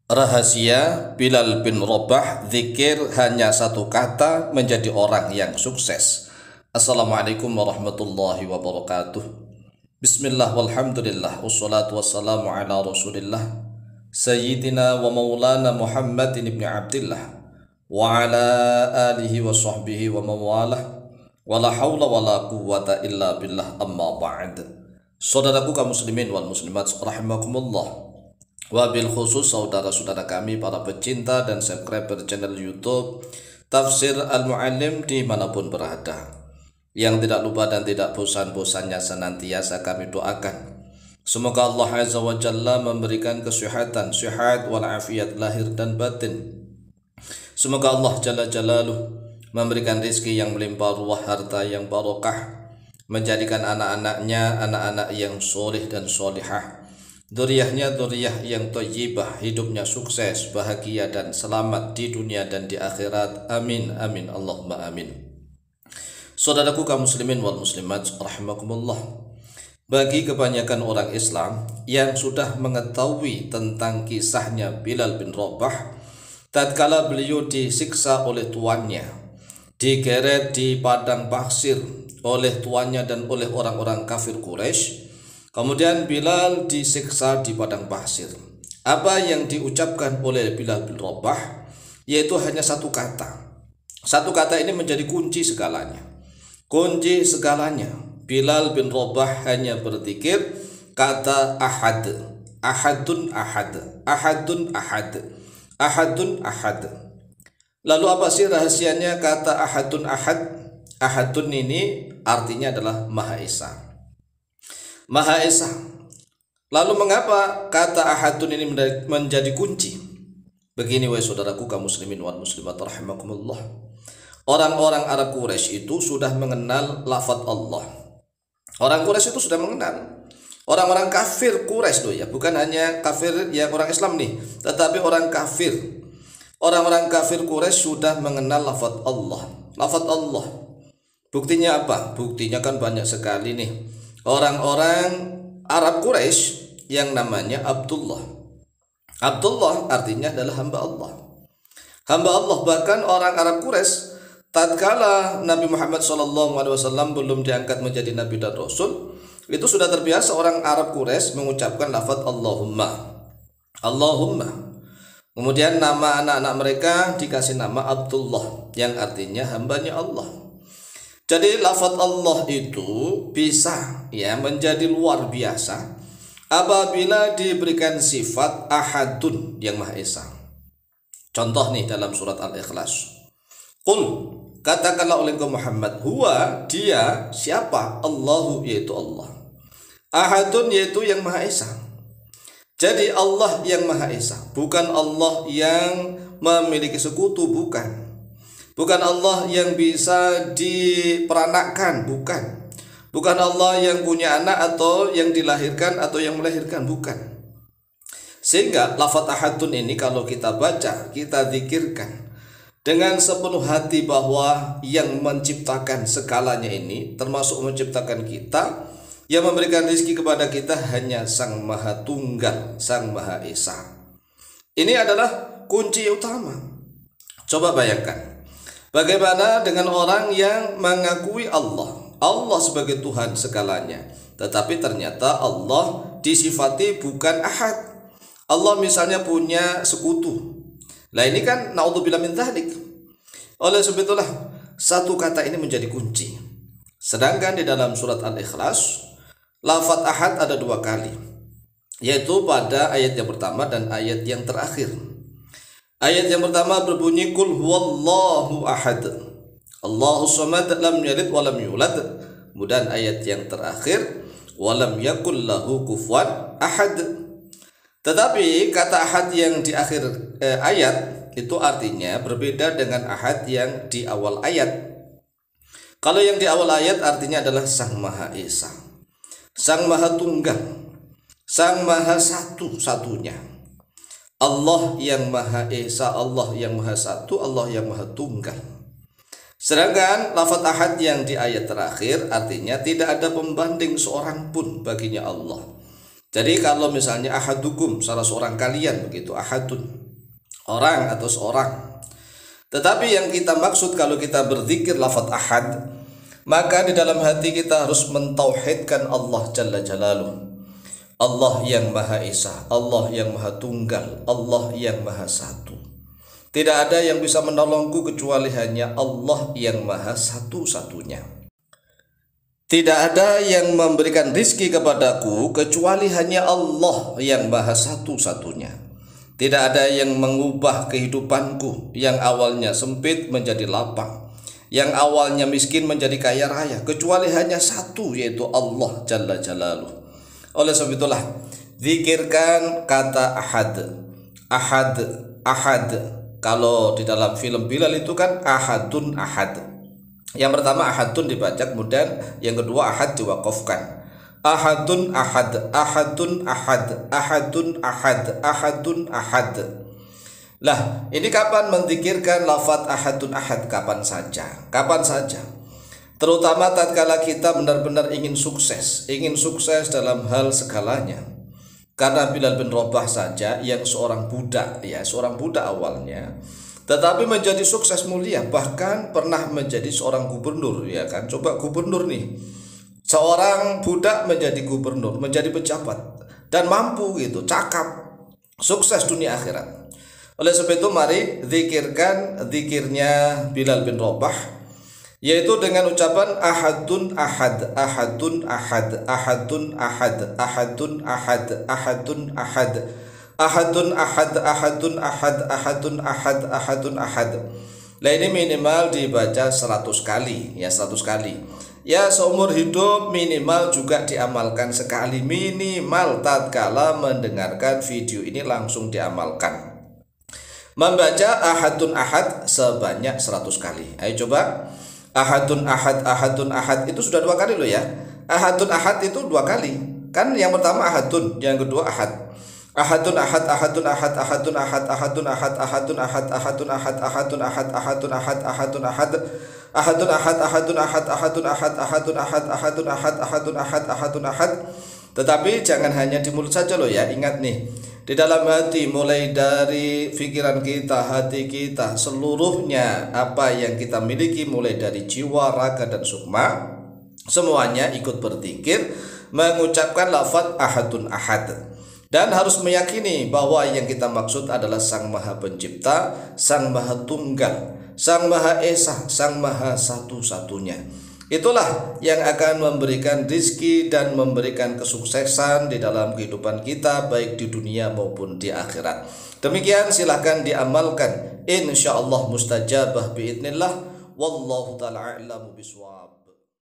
Rahasia Bilal bin Rabah, zikir hanya satu kata menjadi orang yang sukses. Assalamualaikum warahmatullahi wabarakatuh. Bismillah walhamdulillah wassalatu wassalamu ala rasulillah Sayyidina wa maulana Muhammadin ibn Abdillah wa ala alihi wa sahbihi wa mawalah wa la hawla wa la quwwata illa billah, amma ba'd. Saudaraku kaum muslimin wal muslimat rahimakumullah, wabil khusus saudara-saudara kami para pecinta dan subscriber channel YouTube Tafsir Al-Mu'allim dimanapun berada, yang tidak lupa dan tidak bosan-bosannya senantiasa kami doakan semoga Allah Azza wa Jalla memberikan kesehatan, sehat walafiat lahir dan batin. Semoga Allah Jalla Jalaluh memberikan rezeki yang melimpah ruah, harta yang barokah, menjadikan anak-anaknya anak-anak yang soleh dan solihah, dzurriyyahnya dzurriyyah yang thayyibah, hidupnya sukses, bahagia dan selamat di dunia dan di akhirat. Amin amin Allahumma amin. Saudaraku kaum muslimin wal muslimat rahimakumullah, bagi kebanyakan orang Islam yang sudah mengetahui tentang kisahnya Bilal bin Rabah tatkala beliau disiksa oleh tuannya, digeret di padang pasir oleh tuannya dan oleh orang-orang kafir Quraisy. Kemudian Bilal disiksa di padang pasir. Apa yang diucapkan oleh Bilal bin Rabah yaitu hanya satu kata. Satu kata ini menjadi kunci segalanya. Kunci segalanya. Bilal bin Rabah hanya berzikir kata ahad. Ahadun ahad. Ahadun ahad. Ahadun ahad. Lalu apa sih rahasianya kata ahadun ahad? Ahadun ini artinya adalah Maha Esa. Maha Esa. Lalu mengapa kata ahadun ini menjadi kunci? Begini wahai saudaraku kaum muslimin wal muslimat rahimakumullah. Orang-orang Arab Quraisy itu sudah mengenal lafaz Allah. Orang Quraisy itu sudah mengenal. Orang-orang kafir Quraisy loh ya, bukan hanya kafir yang orang Islam nih, tetapi orang kafir. Orang-orang kafir Quraisy sudah mengenal lafaz Allah. Lafaz Allah. Buktinya apa? Buktinya kan banyak sekali nih. Orang-orang Arab Quraisy yang namanya Abdullah. Abdullah artinya adalah hamba Allah. Hamba Allah. Bahkan orang Arab Quraisy tatkala Nabi Muhammad SAW belum diangkat menjadi Nabi dan Rasul, itu sudah terbiasa orang Arab Quraisy mengucapkan lafaz Allahumma. Allahumma. Kemudian nama anak-anak mereka dikasih nama Abdullah, yang artinya hambanya Allah. Jadi lafaz Allah itu bisa ya menjadi luar biasa apabila diberikan sifat ahadun yang Maha Esa. Contoh nih dalam surat Al-Ikhlas. Qul, katakanlah oleh engkau Muhammad, huwa dia siapa? Allahu yaitu Allah. Ahadun yaitu yang Maha Esa. Jadi Allah yang Maha Esa, bukan Allah yang memiliki sekutu, bukan. Bukan Allah yang bisa diperanakkan, bukan. Bukan Allah yang punya anak atau yang dilahirkan atau yang melahirkan, bukan. Sehingga lafaz ahadun ini kalau kita baca, kita zikirkan dengan sepenuh hati bahwa yang menciptakan segalanya ini, termasuk menciptakan kita, yang memberikan rezeki kepada kita hanya Sang Maha Tunggal, Sang Maha Esa. Ini adalah kunci utama. Coba bayangkan, bagaimana dengan orang yang mengakui Allah sebagai Tuhan segalanya, tetapi ternyata Allah disifati bukan ahad. Allah misalnya punya sekutu. Lah ini kan naudzubillah min dzalik. Oleh sebab itulah satu kata ini menjadi kunci. Sedangkan di dalam surat Al-Ikhlas, lafaz ahad ada 2 kali, yaitu pada ayat yang pertama dan ayat yang terakhir. Ayat yang pertama berbunyi Qul huwallahu ahad, Allahus samad, lam yalid walam yulad. Kemudian ayat yang terakhir walam yakul lahu kufuwan ahad. Tetapi kata ahad yang di akhir ayat itu artinya berbeda dengan ahad yang di awal ayat. Kalau yang di awal ayat artinya adalah Sang Maha Esa, Sang Maha Tunggal, Sang Maha Satu-satunya. Allah yang Maha Esa, Allah yang Maha Satu, Allah yang Maha Tunggal. Sedangkan lafaz ahad yang di ayat terakhir artinya tidak ada pembanding seorang pun baginya Allah. Jadi kalau misalnya ahadukum, salah seorang kalian begitu, ahadun, orang atau seorang. Tetapi yang kita maksud kalau kita berzikir lafaz ahad, maka di dalam hati kita harus mentauhidkan Allah Jalla Jalaluh. Allah yang Maha Esa, Allah yang Maha Tunggal, Allah yang Maha Satu. Tidak ada yang bisa menolongku kecuali hanya Allah yang Maha Satu-satunya. Tidak ada yang memberikan rizki kepadaku kecuali hanya Allah yang Maha Satu-satunya. Tidak ada yang mengubah kehidupanku yang awalnya sempit menjadi lapang, yang awalnya miskin menjadi kaya raya, kecuali hanya satu, yaitu Allah Jalla Jalaluh. Oleh sebab itulah, zikirkan kata ahad. Ahad, ahad. Kalau di dalam film Bilal itu kan ahadun ahad. Yang pertama ahadun dibaca, kemudian yang kedua ahad diwakafkan. Ahadun ahad, ahadun ahad, ahadun ahad, ahadun ahad. Lah, ini kapan menzikirkan lafaz ahadun ahad? Kapan saja. Kapan saja. Terutama tatkala kita benar-benar ingin sukses dalam hal segalanya. Karena Bilal bin Rabah saja yang seorang budak, ya, seorang budak awalnya, tetapi menjadi sukses mulia, bahkan pernah menjadi seorang gubernur, ya kan? Coba gubernur nih. Seorang budak menjadi gubernur, menjadi pejabat dan mampu gitu, cakap, sukses dunia akhirat. Oleh sebab itu mari zikirkan zikirnya Bilal bin Rabah, yaitu dengan ucapan ahadun ahad, ahadun ahad, ahadun ahad, ahadun ahad, ahadun ahad, ahadun ahad, ahadun ahad, ahadun ahad, ahadun ahad. Nah, ini minimal dibaca 100 kali, ya, 100 kali. Ya, seumur hidup minimal juga diamalkan sekali, minimal tatkala mendengarkan video ini langsung diamalkan. Membaca ahadun ahad sebanyak 100 kali. Ayo coba. Ahadun ahad, ahadun ahad itu sudah 2 kali loh ya. Ahadun ahad itu 2 kali. Kan yang pertama ahadun, yang kedua ahad. Ahadun ahad, ahadun ahad, ahadun ahad, ahadun ahad, ahadun ahad, ahadun ahad, ahadun ahad, ahadun ahad, ahadun ahad, ahadun ahad, ahadun ahad, ahadun ahad, ahadun ahad, ahadun ahad, ahadun ahad, ahadun ahad. Tetapi jangan hanya di mulut saja loh ya. Ingat nih, di dalam hati, mulai dari pikiran kita, hati kita, seluruhnya apa yang kita miliki, mulai dari jiwa, raga, dan sukma, semuanya ikut berzikir mengucapkan lafaz ahadun ahad. Dan harus meyakini bahwa yang kita maksud adalah Sang Maha Pencipta, Sang Maha Tunggal, Sang Maha Esa, Sang Maha Satu-satunya. Itulah yang akan memberikan rizki dan memberikan kesuksesan di dalam kehidupan kita, baik di dunia maupun di akhirat. Demikian, silahkan diamalkan. Insyaallah mustajabah biidnillah. Wallahu ta'ala a'lamu bishawab.